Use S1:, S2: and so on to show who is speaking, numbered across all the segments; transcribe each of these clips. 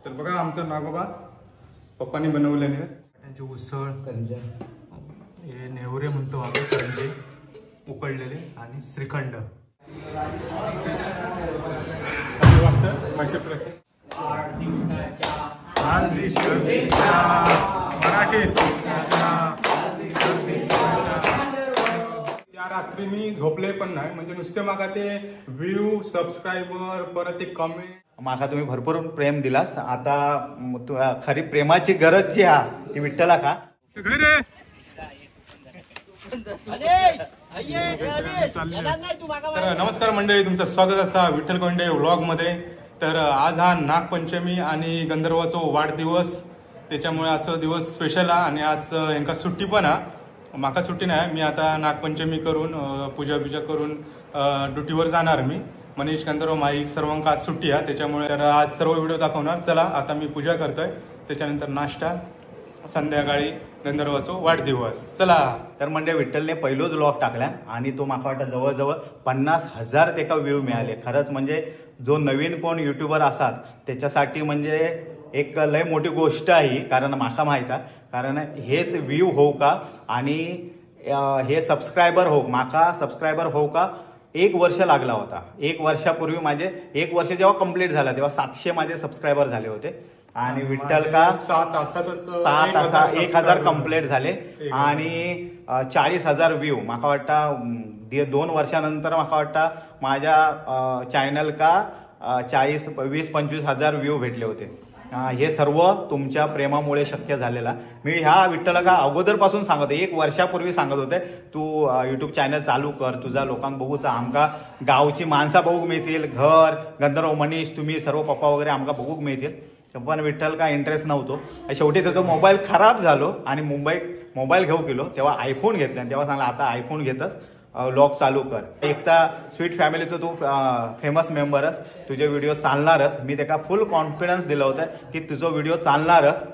S1: तर बघा आमचं नागोबा पप्पांनी बनवलेले आहेत. त्यांची उसळ करंजे, हे नेवरे म्हणतो आपण, करंजे उकळलेले आणि श्रीखंड. वाटतं मैसूर प्लस त्या रात्री मी झोपले पण नाही, म्हणजे नुसते मागा ते व्ह्यू, सबस्क्रायबर, परत ते कमेंट.
S2: माका तुम्ही भरपूर प्रेम दिलास. आता खरी प्रेमाची गरज जी हा ती विठ्ठला का.
S1: तर नमस्कार मंडळी, तुमचं स्वागत असा विठ्ठल कोंडे व्लॉग मध्ये. तर आज हा नागपंचमी आणि गंधर्वाचा वाढदिवस, त्याच्यामुळे आजचा दिवस स्पेशल आहे. आणि आज यांका सुट्टी पण आहे, माका सुट्टी नाही. मी आता नागपंचमी करून पूजा बिजा करून ड्युटीवर जाणार. मी मनीष गंधर्व माईक सर्वांका आज सुट्टी आहे, त्याच्यामुळे तर आज सर्व व्हिडिओ दाखवणार. चला आता मी पूजा करतोय, त्याच्यानंतर नाश्ता, संध्याकाळी गंधर्वाचा वाढदिवस. चला.
S2: तर म्हणजे विठ्ठलने पहिलोच व्लॉग टाकला आणि तो माका वाटतं जवळजवळ 50,000 तेका व्ह्यू मिळाले. खरंच म्हणजे जो नवीन कोण युट्यूबर असतात त्याच्यासाठी म्हणजे एक लय मोठी गोष्ट आहे. कारण माका माहित आहे, कारण हेच व्ह्यू होऊ का आणि हे सबस्क्रायबर हो, माका सबस्क्रायबर हो का 1 वर्ष लागला होता. 1 वर्षापूर्वी माझे 1 वर्ष जेव्हा कंप्लीट झाला तेव्हा 700 माझे सबस्क्रायबर झाले होते. आणि विठ्ठल का 7 तासात 1000 कंप्लीट झाले आणि 40,000 व्ह्यू. माका वाटतं 2 वर्षानंतर माका वाटतं माझ्या चॅनल का 20-25 हजार व्ह्यू भेटले होते. हे सर्व तुमच्या प्रेमामुळे शक्य झालेला. मी ह्या विठ्ठला का अगोदरपासून सांगत होते, 1 वर्षापूर्वी सांगत होते तू युट्यूब चॅनल चालू कर, तुझा लोकांना बघूचा, आमका गावची माणसं बघूक मिळतील, घर गंधर्व मनीष तुम्ही सर्व पप्पा वगैरे आमका बघूक मिळतील. पण विठ्ठल का इंटरेस्ट नव्हतो. शेवटी त्याचा मोबाईल खराब झालो आणि मोबाईल घेऊ गेलो, तेव्हा आयफोन घेतला. तेव्हा सांगला आता आयफोन घेतस, व्लॉग चालू कर. एकदा स्वीट फॅमिलीचं तू फेमस मेंबरच, तुझे व्हिडिओ चालणारच. मी त्याला फुल कॉन्फिडन्स दिलं होतं की तुझं व्हिडिओ चालणारच,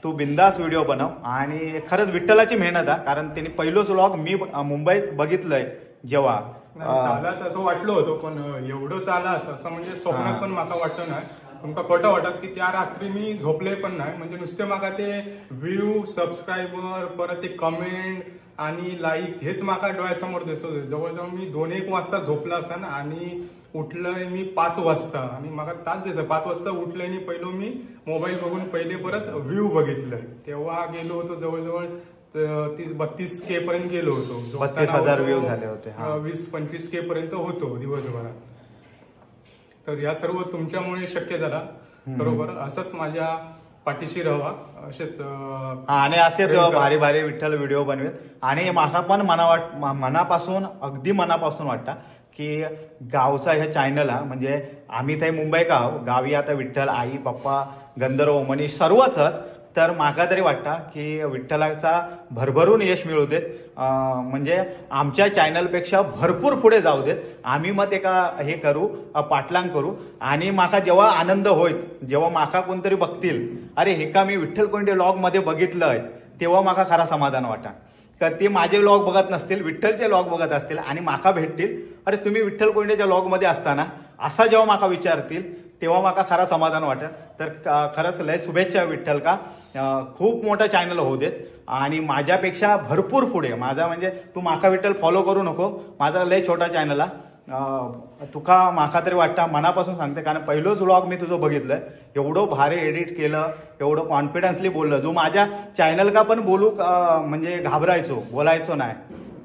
S2: तू बिंदास व्हिडिओ बनव. आणि खरंच विठ्ठलाची मेहनत आहे, कारण त्यांनी पहिलोच व्लॉग मी मुंबईत बघितलंय जेव्हा
S1: चालत असं वाटलं होतं, पण एवढं चालत असं म्हणजे स्वप्नात पण माका वाटतं नाही. तुमका खोटं वाटत की त्या रात्री मी झोपले पण नाही, म्हणजे नुसते माका ते व्ह्यू, सबस्क्रायबर, परत ते कमेंट आणि लाईक हेच माका डोळ्यासमोर दिसत होते. जवळजवळ मी 2-1 वाजता झोपला असताना आणि उठलोय मी 5 वाजता आणि माका तास दिसत 5 वाजता उठलोय आणि पहिलं मी मोबाईल बघून पहिले परत व्ह्यू बघितलंय. तेव्हा गेलो होतो जवळजवळ 32K पर्यंत गेलो होतो.
S2: 32,000 व्ह्यू झाले होते.
S1: 20-25K पर्यंत होतो दिवसभरात. तर या सर्व तुमच्यामुळे शक्य झाला. बरोबर, असंच माझ्या पाठीशी राहा, असेच
S2: आणि असेच भारी भारी विठ्ठल व्हिडिओ बनवेत. आणि माका पण मनापासून अगदी मनापासून वाटतं की गावचा ह्या चॅनल हा, म्हणजे आम्ही ते मुंबई का गावी आता विठ्ठल आई पप्पा गंधर्व मनीष सर्वच. तर माका तरी वाटतं की विठ्ठलाचा भरभरून यश मिळू देत, म्हणजे आमच्या चॅनलपेक्षा भरपूर पुढे जाऊ देत. आम्ही मग एका हे करू, पाठलाग करू. आणि माका जेव्हा आनंद होईल, जेव्हा माका कोणतरी बघतील अरे हे का मी विठ्ठल कोंडे व्लॉग मध्ये बघितलंय, तेव्हा माका खरा समाधान वाटा. तर ते माझे व्लॉग बघत नसतील, विठ्ठलचे व्लॉग बघत असतील आणि माका भेटतील अरे तुम्ही विठ्ठल कोंडेच्या व्लॉग मध्ये असताना, असा जेव्हा माका विचारतील तेव्हा माका खरा समाधान वाटेल. तर खरंच लय शुभेच्छा विठ्ठल का, खूप मोठा चॅनल होऊ देत आणि माझ्यापेक्षा भरपूर पुढे. माझा म्हणजे तू माका विठ्ठल फॉलो करू नको, माझा लय छोटा चॅनल आहे. तुका माका तरी वाटतं, मनापासून सांगते, कारण पहिलोच व्लॉग मी तुझं बघितलंय, एवढं भारी एडिट केलं, एवढं कॉन्फिडन्सली बोललं. जो माझ्या चॅनल का पण बोलू म्हणजे घाबरायचो, बोलायचो नाही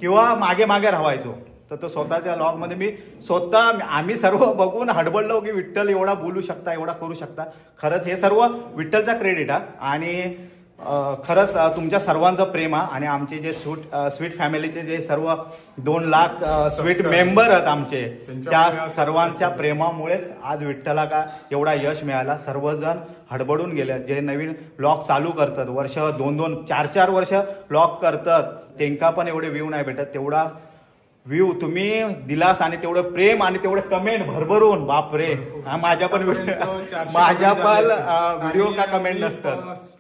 S2: किंवा मागे मागे राहायचो, तर तो स्वतःच्या व्लॉगमध्ये मी स्वतः आम्ही सर्व बघून हडबडलो की विठ्ठल एवढा बोलू शकता, एवढा करू शकता. खरंच हे सर्व विठ्ठलचा क्रेडिट आहे. आणि खरंच तुमच्या सर्वांचं प्रेम आहे. आणि आमचे जे स्वीट फॅमिलीचे जे सर्व 2 लाख स्वीट मेंबर आहेत आमचे, त्या सर्वांच्या प्रेमामुळेच आज विठ्ठला का एवढा यश मिळाला. सर्वजण हडबडून गेले. जे नवीन व्लॉग चालू करतात, वर्ष 2-2, 4-4 वर्ष व्लॉग करतात, त्यांना पण एवढे व्ह्यू नाही भेटत. तेवढा व्ह्यू तुम्ही दिलास आणि तेवढं प्रेम आणि तेवढं कमेंट भरभरून, बापरे. माझ्या पण व्हिडिओ का कमेंट नसतात.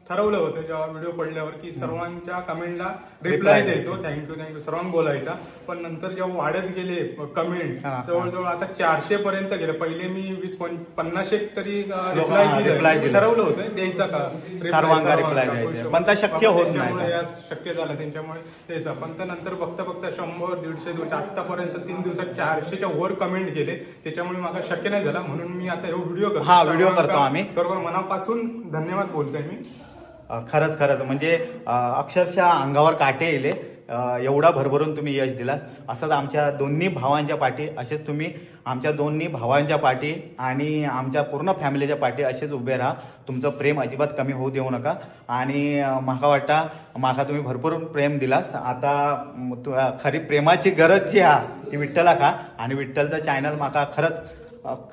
S1: ठरवलं होतं जेव्हा व्हिडिओ पडल्यावर की सर्वांच्या कमेंटला रिप्लाय द्यायचो, थँक्यू सर्वांना बोलायचा. पण नंतर जेव्हा वाढत गेले कमेंट जवळजवळ आता 400 पर्यंत गेले. पहिले मी 20-50 तरी रिप्लाय ठरवलं होतं द्यायचा का
S2: सर्वांना रिप्लाय द्यायचा, पण ते शक्य होत नाही,
S1: शक्य झालं त्यांच्यामुळे द्यायचा. पण नंतर बघता 100-150-200 आतापर्यंत 3 दिवसात 400च्या वर कमेंट गेले, त्याच्यामुळे मला शक्य नाही झाला. म्हणून मी आता व्हिडिओ
S2: करतो आम्ही.
S1: बरोबर, मनापासून धन्यवाद बोलतोय मी.
S2: खरंच म्हणजे अक्षरशः अंगावर काटे येले, एवढा भरभरून तुम्ही यश दिलास. असंच आमच्या दोन्ही भावांच्या पाठी, असेच तुम्ही आमच्या दोन्ही भावांच्या पाठी आणि आमच्या पूर्ण फॅमिलीच्या पाठी असेच उभे राहा. तुमचं प्रेम अजिबात कमी होऊ देऊ नका. आणि माका वाटता माका तुम्ही भरपूर प्रेम दिलास. आता खरी प्रेमाची गरज जी आहे ती विठ्ठला का, आणि विठ्ठलचा चॅनल माका खरंच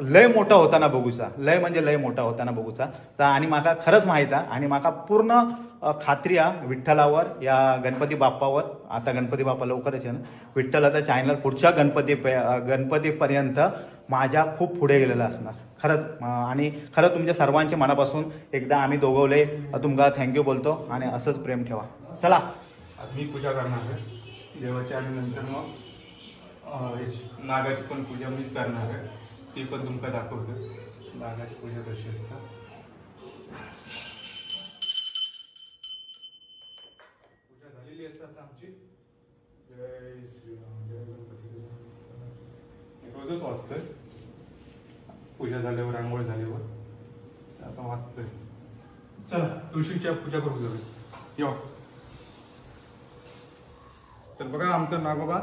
S2: लय मोठा होताना बघूचा, लय म्हणजे लय मोठा होताना बघूचा. तर आणि माका खरंच माहित आहे आणि माका पूर्ण खात्री आहे विठ्ठलावर, या गणपती बाप्पावर. आता गणपती बाप्पा लवकरच आहे ना, विठ्ठलाचा चॅनल पुढच्या गणपतीपर्यंत माझ्या खूप पुढे गेलेला असणार खरंच. आणि खरं तुमच्या सर्वांच्या मनापासून एकदा आम्ही दोघवले तुमका थँक्यू बोलतो. आणि असंच प्रेम ठेवा. चला
S1: मी पूजा करणार आहे देवाची, आणि नंतर मग नागाची पण पूजा मीच करणार आहे, ती पण तुमका दाखवतो नागाची पूजा कशी असतात. पूजा झालेली असतात आमची. जय श्रीराम, जय गणपती. रोजच वाचतोय पूजा झाल्यावर, आंघोळ झाल्यावर आता वाचतोय. चला तुळशीच्या पूजा करू जाऊया. तर बघा आमचं नागोबा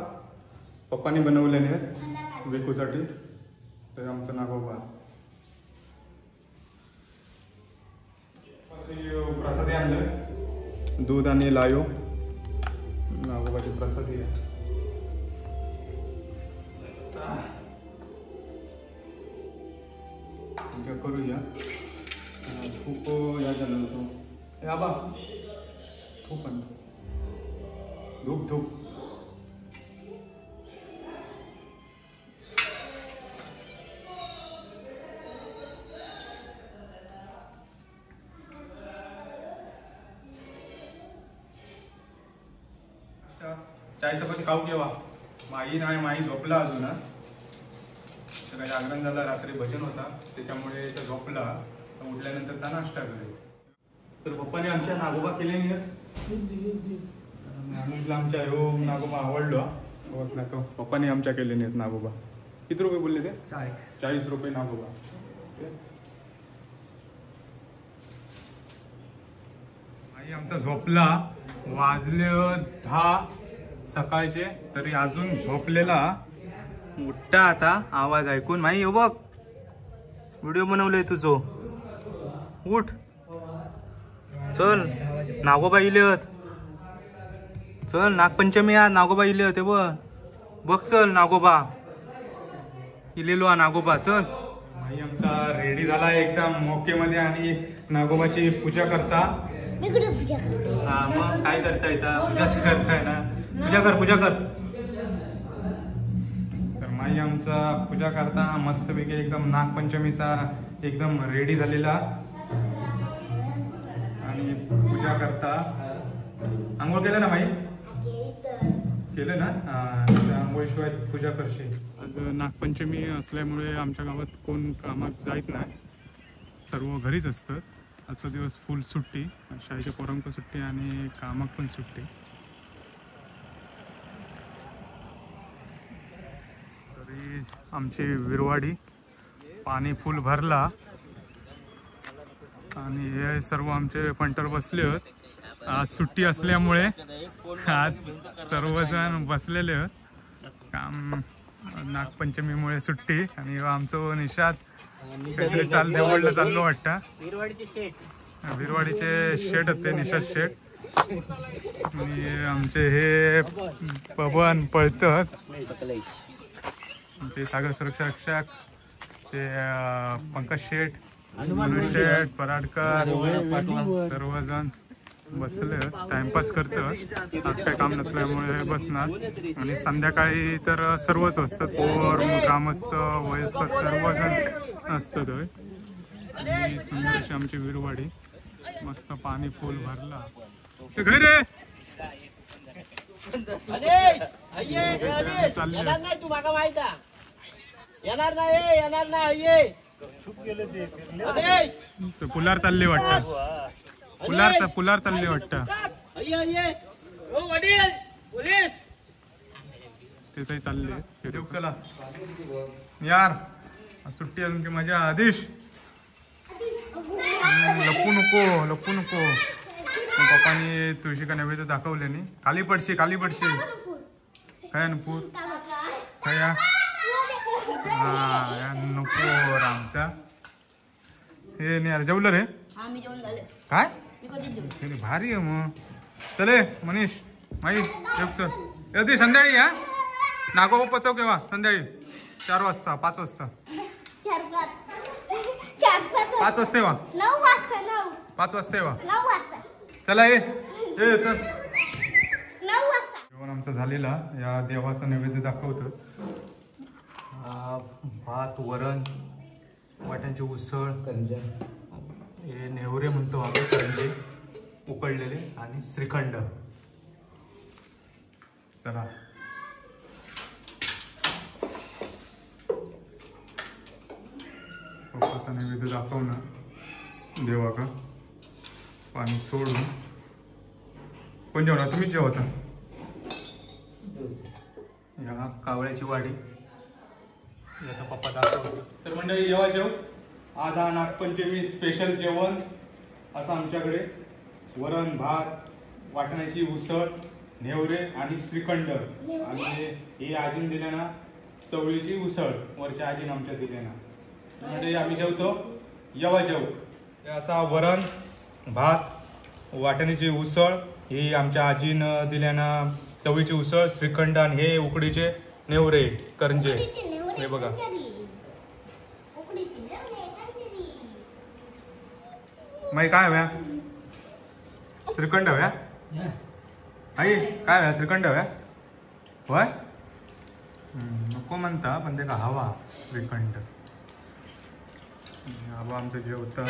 S1: पप्पानी बनवलेले आहेत विकूसाठी. तर आमचं नागोबा प्रसादी आणलं, दूध आणि लायो नागोबाची प्रसादी आहे. करूया. खूप या झालं होतं या बा खूप धूप चाय चपाती खाऊ केव्हा. माई नाही, माई झोपला अजून. सगळं जागरण झालं, रात्री भजन होता त्याच्यामुळे तो झोपला. उठल्यानंतर त्या नाश्ता करेल. तर पप्पाने आमच्या नागोबा केले नागोबा आमच्या नागोबा आवडलो. पप्पाने आमच्या केले नाहीत नागोबा. किती रुपये बोलले ते? 40 रुपये नागोबा. आई आमचा झोपला. वाजले 10 सकाळचे तरी अजून झोपलेला. उठता आता आवाज ऐकून. माई हो बघ व्हिडिओ बनवलंय तुझं, उठ चल. नागोबा इलेत, चल नागपंचमी आज नागोबा इले होते बघ चल. नागोबा इलेलो नागोबा चल. माई आमचा रेडी झाला एकदम ओके मध्ये आणि नागोबाची पूजा करता. हा मग काय करता येतं, पूजाच करताय ना. पूजा कर. तर माई आमचा पूजा करता मस्तपैकी एकदम नागपंचमीचा एकदम रेडी झालेला आणि पूजा करता. आंघोळ केलं ना माई? केलं ना. आंघोळीशिवाय पूजा करशील. आज नागपंचमी असल्यामुळे आमच्या गावात कोण कामात जात नाही, सर्व घरीच असतात. आजचा दिवस फुल सुट्टी, शाळेच्या पोरांक सुट्टी आणि कामाक पण सुट्टी. तरी आमची विरवाडी पाणी फुल भरला आणि हे सर्व आमचे फंटर बसले होते. आज सुट्टी असल्यामुळे आज सर्वजण बसलेले आहेत. काम नागपंचमीमुळे सुट्टी. आणि आमचं निषाद काहीतरी देवळला चाललो वाटतं. विरवाडीचे शेट होते निषाद शेट. आणि आमचे हे पवन पळतात, ते सागर सुरक्षा रक्षक, ते पंकज शेठ, मनुष्य शेठ, पराडकर, सर्वजण बसले टाइमपास करतात. आज काही काम नसल्यामुळे बसणार. आणि संध्याकाळी तर सर्वच असतात, पोर ग्रामस्थ वयस्कर सर्वजण असतात. आणि सुंदर अशी आमची विरवाडी. मस्त पाणी फुल भरला ते घरी रे
S3: येणार नाही तू माका माहित येणार नाही
S1: पुलार चालले वाटतं पुलार चालले वाटतं ते काही चालले चला यार सुट्टी अजून की माझ्या आदेश लपू नको पप्पानी तुळशी का नव्हे तर दाखवले नाही खाली पडशी काय नको काय हा नको रामचा हे नाही यार जेवलं रे काय भारी आहे मग चले मनीष माई चल संध्याकाळी या नागोबा पचव केव्हा संध्याकाळी 4 वाजता 5 वाजता 5 वाजता येवा 5 वाजता येवा चला ये चल जेवण आमचं झालेला या देवाचा नैवेद्य दाखवतो भात वरण वाट्यांची उसळ हे नेवरे म्हणतो आम्ही करंजे उकळलेले आणि श्रीखंड चला पप्पाचा नैवेद्य दाखव ना देवा का पाणी सोडून कोण जेवणार तुम्हीच जेवता या कावळ्याची वाडी आता पप्पा दाखवतो तर मंडळी जेव आज हा नागपंचमी स्पेशल जेवण असं आमच्याकडे वरण भात वाटण्याची उसळ नेवरे आणि श्रीखंड आणि ही आजीन दिल्या ना चवळीची उसळ वरच्या आजीन आमच्या दिल्या ना म्हणजे आम्ही जेवतो जेव असा वरण भात वाटण्याची उसळ ही आमच्या आजीन दिल्या ना चवळीची उसळ श्रीखंड आणि हे उकडीचे नेवरे करंजे हे बघा माई काय हव्या श्रीखंड हव्या आई काय हव्या श्रीखंड हव्या होय नको म्हणता पण ते का हवा श्रीखंड हवा आमचं जेवतं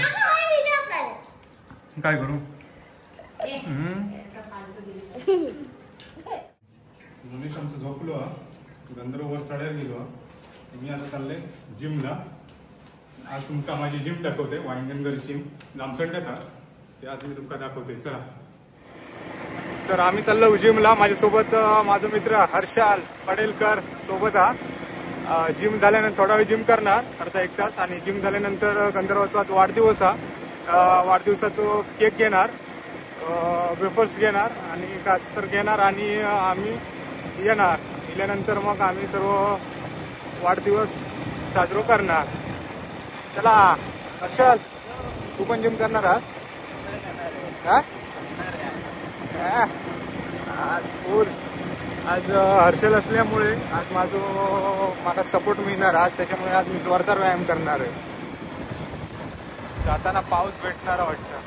S1: काय करू मनीष आमचं झोपलो गंधर्वर चढायला गेलो मी आता चालले जिमला आज तुमका माझी जिम दाखवते वांगणगर जिम जामसंड्यात ते आज मी तुमका दाखवते चला तर आम्ही चाललो जिमला माझ्यासोबत माझा मित्र हर्षाल पडेलकर सोबत हा जिम झाल्यानंतर थोडा वेळ जिम करणार अर्धा 1 तास आणि जिम झाल्यानंतर गंधर्वाचा वाढदिवस हा वाढदिवसाचा केक घेणार वेफर्स घेणार आणि कास्टर घेणार आणि आम्ही येल्यानंतर मग आम्ही सर्व वाढदिवस साजरा करणार चला हर्षल तू पण जिम करणार आज फुल आज हर्षल असल्यामुळे आज मला सपोर्ट मिळणार आज त्याच्यामुळे आज मी जोरदार व्यायाम करणार आहे जाताना पाऊस भेटणार वाटतं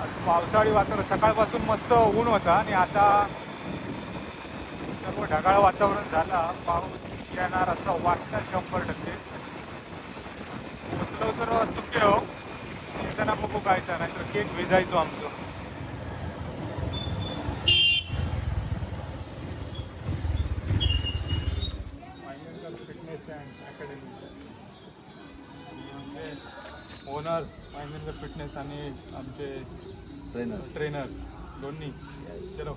S1: आज पावसाळी वातावरण सकाळपासून मस्त ऊन होता आणि आता सर्व ढगाळ वातावरण झाला पाऊस येणार असं वाटतं 100% पोचलो तर चुके हो येताना बघू काय नाहीतर केक भिजायचो आमचं fitness and academy owner Vangnagar fitness आणि आमचे ट्रेनर दोन्ही चलो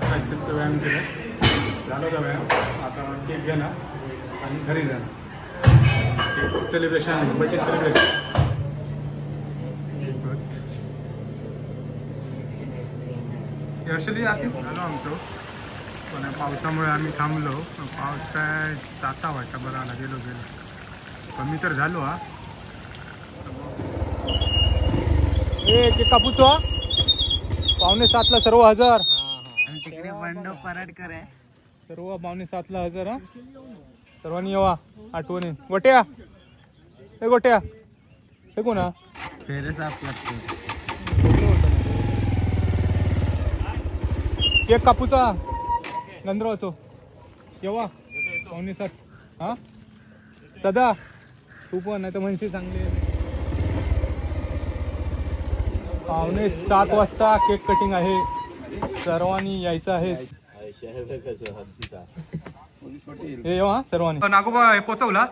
S1: बायसेप्सचा व्यायाम केला झाला होता व्यायाम आता केक घेणार आणि घरी जाणार सेलिब्रेशन बर्थडे सेलिब्रेशन हर्षली आधी झालो आमचं पण पावसामुळे आम्ही थांबलो पाऊस काय जाता वाटतं बरं आला गेलो कमी तर झालो हा ते कापूचो 7:45 सर्व हजर
S3: तिकडे बंडो पराडकर आहे
S1: सर्व 7:45 हजर हा सर्वांनी येवा आठवणी वट्या हे गोट्या हे कोणा केक कापूचा गंधर्वाचो केव्हा 6:45 हा सदा तू पण नाही तर म्हणशी चांगले 6:45 वाजता केक कटिंग आहे सर्वांनी यायचं आहे येवा सर्वांनी नागोबा हे पोचवला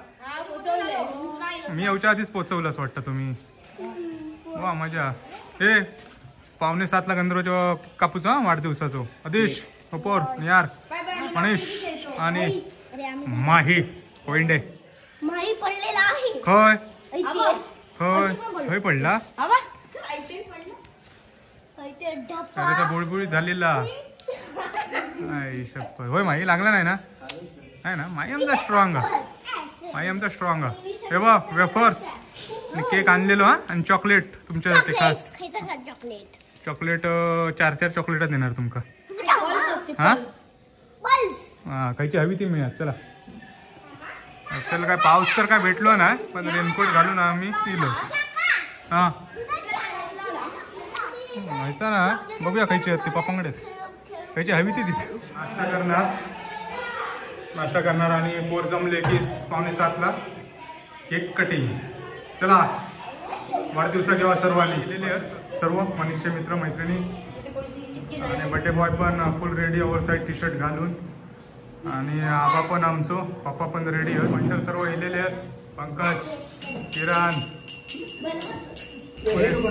S1: मी येऊच्या आधीच पोचवलंच वाटतं तुम्ही वा मजा हे 6:45 ला गंधर्वच्या कापूस हा वाढदिवसाचो आदेश कपूर यार मनीष आणि माही कोइंडे
S4: माही पडलेला आहे
S1: खय खय खय पडला त्याचा बुळबुळी झालेला होय माही लागला नाही ना आहे ना माही आमचा स्ट्रॉंग माही आमचा स्ट्रॉंग हे बघ वेफर्स केक आणलेलो हा आणि चॉकलेट तुमच्यासाठी खास चॉकलेट 4 चॉकलेट देणार तुमका हा हा कायची हवी ती मिळत चला चल काय पाऊस तर काय भेटलो ना पण रेनकोट घालून आम्ही पिलो हा व्हायचा ना बघूया खायची ती पप्पांकडे खायची हवी ती तिथे नाश्ता करणार आणि पोर जमले की 6:45 ला केक कटिंग चला वाढदिवसा जेव्हा सर्वांनी गेलेले आहेत सर्व मनीषचे मित्र मैत्रिणी आणि बर्थडे बॉय पण फुल रेडी ओव्हरसाइज टी शर्ट घालून आणि आबा पण आमचो पप्पा पण रेडी आहेत मंडळ सर्व गेलेले आहेत पंकज किरण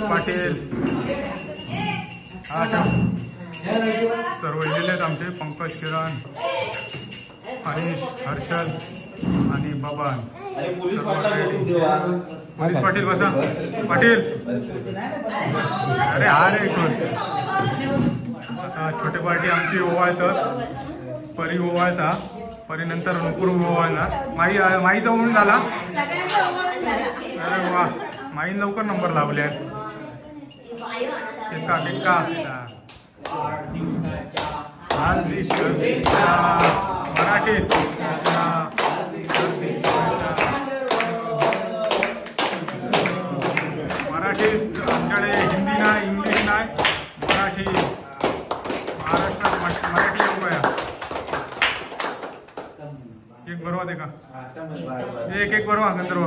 S1: पाटील हा सर्व गेलेले आहेत आमचे पंकज किरण हरीश हर्षल आणि बबन हरीश पाटील बसा पाटील अरे हा रे आता छोटे पार्टी आमची ओवाळतात परी ओवाळता परी नंतर नुपूर ओवाळणार माईचा ओळून झाला अरे वा माई लवकर नंबर लावले टिक्का टिक्का मराठीत मराठीत आमच्याकडे हिंदी नाही इंग्लिश नाही मराठी महाराष्ट्रात मराठी लोक आहे केक बरोबर दे का एक एक बरोबर गंधर्व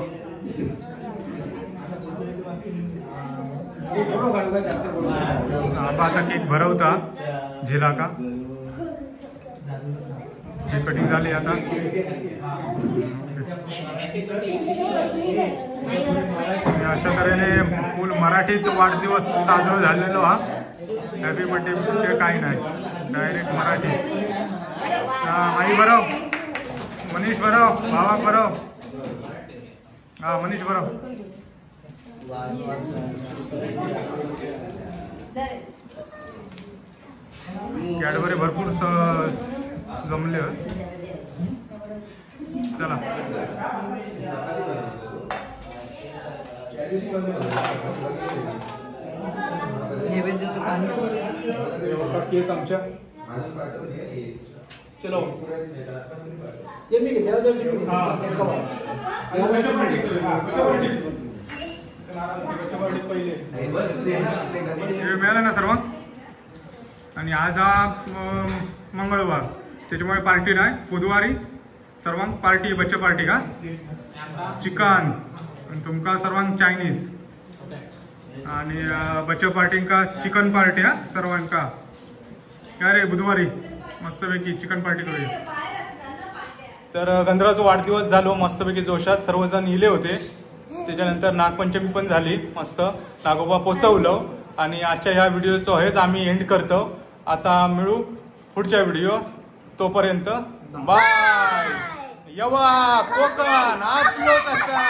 S1: आता केक भरवता झिला का केक कटिंग झाली आता अशा तऱ्हेने फुल मराठीत वाढदिवस साजरा झालेलो हा हॅपी बर्थडे काही नाही डायरेक्ट मराठी आई बरव मनीष बरव भावा बरव हा मनीष बरव कॅडबरी भरपूर जमले चला केक आमच्या चलो मिळालं ना सर्व आणि आज हा मंगळवार त्याच्यामुळे पार्टी नाही बुधवारी सर्वांक पार्टी बच्चा पार्टी का चिकन तुमका सर्वांक चायनीज आणि बच्चा पार्टी का चिकन पार्टी हा सर्वांका काय रे बुधवारी मस्तपैकी चिकन पार्टी करूया तर गंधर्वाचा वाढदिवस झालो मस्तपैकी जोशात सर्वजण इले होते त्याच्यानंतर नागपंचमी पण झाली मस्त नागोबा पोचवलं आणि आजच्या ह्या व्हिडिओचं हेच आम्ही एंड करतो आता मिळू पुढच्या व्हिडिओ तोपर्यंत बाय यवा कोकण आपलो कसा